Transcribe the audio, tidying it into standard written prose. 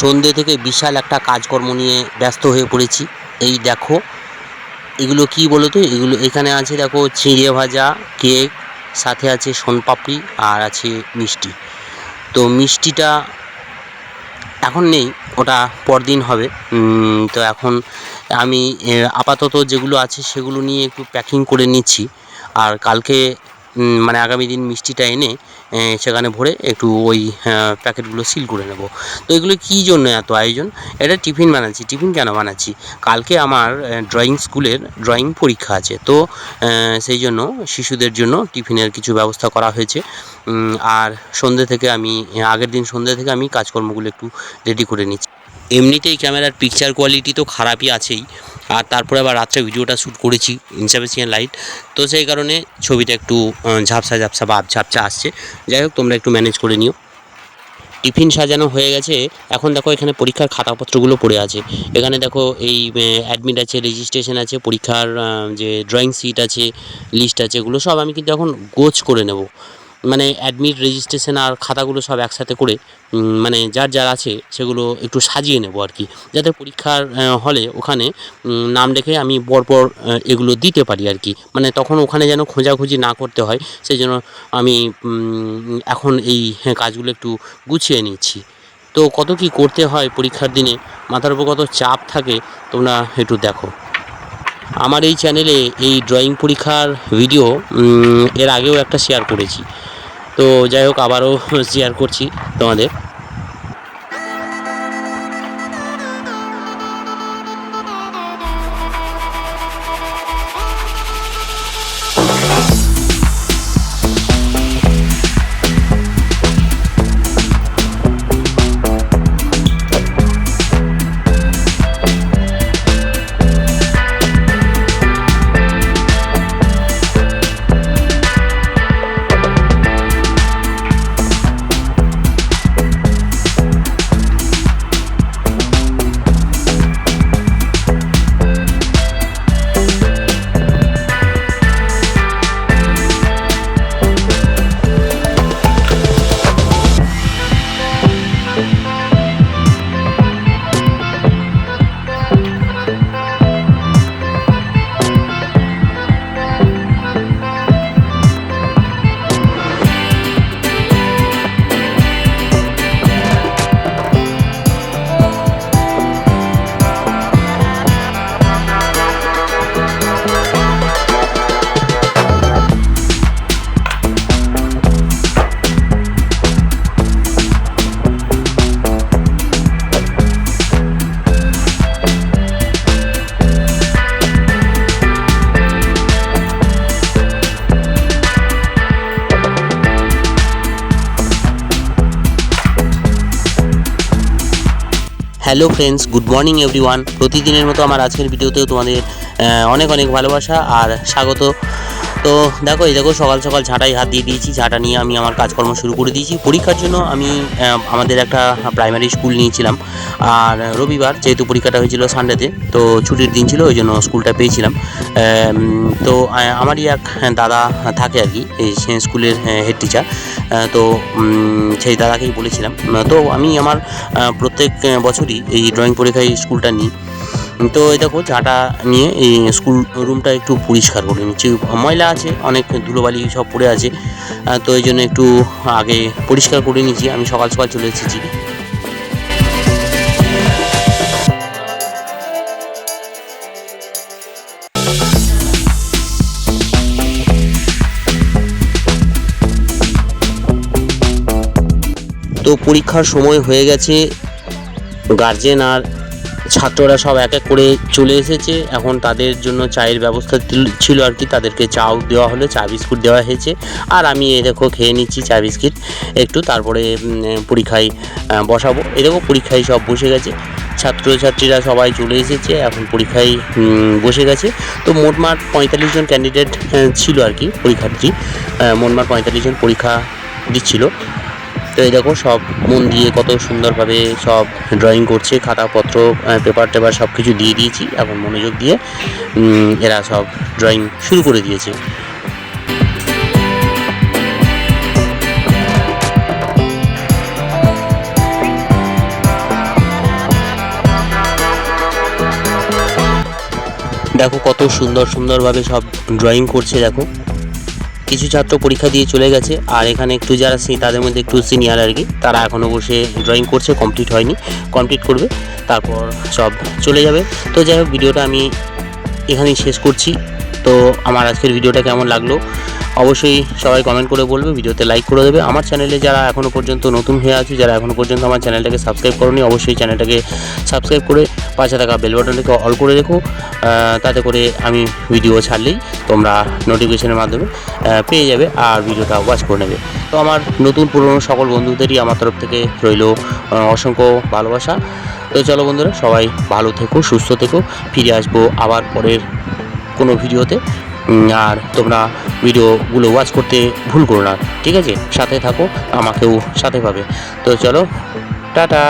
সন্ধ্যে থেকে বিশাল একটা কাজকর্ম নিয়ে ব্যস্ত হয়ে পড়েছি। এই দেখো এগুলো কি বলো তো, এগুলো এখানে আছে দেখো চিঁড়ে ভাজা, কেক, সাথে আছে শোনপাপড়ি আর আছে মিষ্টি। তো মিষ্টিটা এখন নেই, ওটা পরদিন হবে। তো এখন আমি আপাতত যেগুলো আছে সেগুলো নিয়ে একটু প্যাকিং করে নিচ্ছি। আর কালকে মানে আগামী দিন মিষ্টিটা এনে সেখানে ভরে একটু ওই প্যাকেটগুলো সিল করে নেব। তো এগুলো কী জন্য এত আয়োজন? এটা টিফিন বানাচ্ছি। টিফিন কেন বানাচ্ছি? কালকে আমার ড্রয়িং স্কুলের ড্রয়িং পরীক্ষা আছে। তো সেই জন্য শিশুদের জন্য টিফিনের কিছু ব্যবস্থা করা হয়েছে। আর সন্ধ্যে থেকে আমি আগের দিন সন্ধ্যে থেকে আমি কাজকর্মগুলো একটু রেডি করে নিচ্ছি। এমনিতেই ক্যামেরার পিকচার কোয়ালিটি তো খারাপই আছেই, আর তারপরে আবার রাত্রে ভিডিওটা শ্যুট করেছি ইনসাফিসিয়েন্ট লাইট, তো সেই কারণে ছবিটা একটু ঝাপসা ঝাপসা বা ঝাপসা আসছে। যাই হোক, তোমরা একটু ম্যানেজ করে নিও। টিফিন সাজানো হয়ে গেছে। এখন দেখো এখানে পরীক্ষার খাতাপত্রগুলো পড়ে আছে। এখানে দেখো এই অ্যাডমিট আছে, রেজিস্ট্রেশন আছে, পরীক্ষার যে ড্রয়িং সিট আছে, লিস্ট আছে, এগুলো সব আমি কিন্তু এখন গোছ করে নেব। মানে অ্যাডমিট, রেজিস্ট্রেশন আর খাতাগুলো সব একসাথে করে মানে যার যার আছে সেগুলো একটু সাজিয়ে নেব আর কি, যাতে পরীক্ষার হলে ওখানে নাম রেখে আমি পরপর এগুলো দিতে পারি আর কি। মানে তখন ওখানে যেন খোঁজাখুঁজি না করতে হয়, সেই জন্য আমি এখন এই কাজগুলো একটু গুছিয়ে নিচ্ছি। তো কত কি করতে হয় পরীক্ষার দিনে, মাথার উপর কত চাপ থাকে, তোমরা একটু দেখো। আমার এই চ্যানেলে এই ড্রয়িং পরীক্ষার ভিডিও এর আগেও একটা শেয়ার করেছি। তো যাই হোক, আবারও শেয়ার করছি তোমাদের। Hello friends, good morning everyone. প্রতিদিনের মতো আমার আজকের ভিডিওতেও তোমাদের অনেক অনেক ভালোবাসা আর স্বাগত। তো দেখো, এই দেখো সকাল সকাল ঝাঁটায় হাত দিয়ে দিয়েছি। ঝাঁটা নিয়ে আমি আমার কাজকর্ম শুরু করে দিয়েছি। পরীক্ষার জন্য আমি আমাদের একটা প্রাইমারি স্কুল নিয়েছিলাম, আর রবিবার যেহেতু পরীক্ষাটা হয়েছিল সানডেতে, তো ছুটির দিন ছিল, ওই জন্য স্কুলটা পেয়েছিলাম। তো আমারই এক দাদা থাকে আর কি, এই স্কুলের হেড টিচার। তো সেই দাদাকেই বলেছিলাম। তো আমি আমার প্রত্যেক বছরই এই ড্রয়িং পরীক্ষায় স্কুলটা নিই। তো এই দেখো ঝাঁটা নিয়ে এই স্কুল রুমটা একটু পরিষ্কার করে নিচ্ছি। ময়লা আছে, অনেক ধুলোবালি সব পড়ে আছে, তো এই জন্য একটু আগে পরিষ্কার করে নিচ্ছি। আমি সকাল সকাল চলে এসেছি। তো পরীক্ষার সময় হয়ে গেছে, গার্জেন আর ছাত্ররা সব এক এক করে চলে এসেছে। এখন তাদের জন্য চায়ের ব্যবস্থা ছিল আর কি, তাদেরকে চাও দেওয়া হলো, চা বিস্কুট দেওয়া হয়েছে। আর আমি এই দেখো খেয়ে নিচ্ছি চা বিস্কিট একটু, তারপরে পরীক্ষায় বসাবো। এই দেখো পরীক্ষায় সব বসে গেছে, ছাত্রছাত্রীরা সবাই চলে এসেছে, এখন পরীক্ষায় বসে গেছে। তো মোটমাট 45 জন ক্যান্ডিডেট ছিল আর কি, পরীক্ষার্থী। মোটমাট 45 জন পরীক্ষা দিচ্ছিল। তো এই দেখো সব মন দিয়ে কত সুন্দরভাবে সব ড্রয়িং করছে, খাতাপত্র, পেপার টেপার সব কিছু দিয়ে দিয়েছি। এখন মনোযোগ দিয়ে এরা সব ড্রয়িং শুরু করে দিয়েছে। দেখো কত সুন্দরভাবে সব ড্রয়িং করছে। দেখো কিছু ছাত্র পরীক্ষা দিয়ে চলে গেছে, আর এখানে একটু যারা তাদের মধ্যে একটু সিনিয়র আর কি, তারা এখনও বসে ড্রয়িং করছে, কমপ্লিট হয়নি, কমপ্লিট করবে, তারপর সব চলে যাবে। তো যাই হোক, ভিডিওটা আমি এখানেই শেষ করছি। তো আমার আজকের ভিডিওটা কেমন লাগলো অবশ্যই সবাই কমেন্ট করে বলবে, ভিডিওতে লাইক করে দেবে। আমার চ্যানেলে যারা এখনও পর্যন্ত নতুন হয়ে আছে, যারা এখনও পর্যন্ত আমার চ্যানেলটাকে সাবস্ক্রাইব করোনি, অবশ্যই চ্যানেলটাকে সাবস্ক্রাইব করে পাশে থাকা বেল বাটনটাকে অল করে রেখো, তাতে করে আমি ভিডিও ছাড়লেই তোমরা নোটিফিকেশনের মাধ্যমে পেয়ে যাবে আর ভিডিওটা ওয়াচ করে নেবে। তো আমার নতুন পুরনো সকল বন্ধুদেরই আমার তরফ থেকে রইল অসংখ্য ভালোবাসা। তো চলো বন্ধুরা, সবাই ভালো থেকো, সুস্থ থেকো, ফিরে আসবো আবার পরের কোনো ভিডিওতে। আর তোমরা ভিডিওগুলো ওয়াচ করতে ভুল করো না, ঠিক আছে? সাথে থাকো, আমাকেও সাথে পাবে। তো চলো, টাটা।